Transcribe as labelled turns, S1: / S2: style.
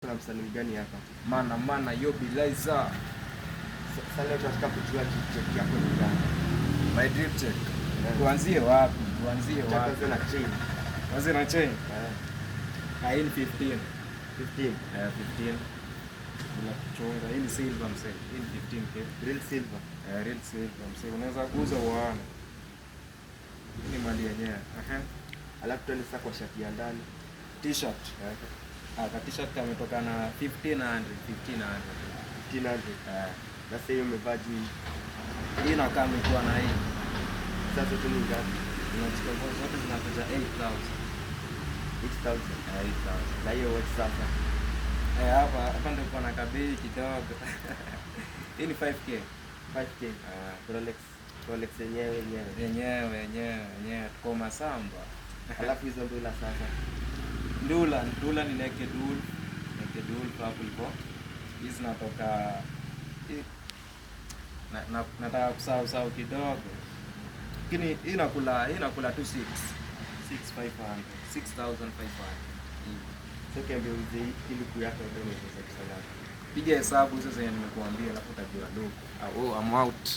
S1: Kuna msanii gani hapa?
S2: Maana yo Biliza.
S1: Sasa leo tunataka kujua drip check yako ni gani?
S2: My drip check. Tuanzie wapi?
S1: Tuanze na chain.
S2: Tuanze na chain. Hii ni 15.
S1: 15.
S2: 15. Bila kuchonga. Hii ni silver msee. Hii ni 15k.
S1: Real silver.
S2: Real silver msee. Unaweza kuuza uone. Hii ni mali yenyewe.
S1: Alafu tuende sasa kwa shati ya ndani.
S2: T-shirt. Ka t-shirt kametoka na 1500.
S1: 1500. Sasa hiyo umevaa juu.
S2: Hii na kama ikiwa na hii.
S1: Sasa tu ni ngapi?
S2: Unachukua zote zinakuja 8000.
S1: 8000.
S2: 8000.
S1: Na hiyo watch sasa.
S2: Hapa ndio kuna kabei kidogo. Hii ni 5k.
S1: 5k. Rolex yenyewe.
S2: Tuko Masamba.
S1: Alafu hizo ndula sasa.
S2: Ndula ni naked wool hapo lipo. Hizi zinatoka nataka kusahau kidogo. Lakini hii inakula tu 6500. 6500.
S1: Sio kiambia uze ili kuyaka ndio unaweza kusema.
S2: Piga hesabu hizo zenye nimekuambia alafu utajua dogo. I'm out.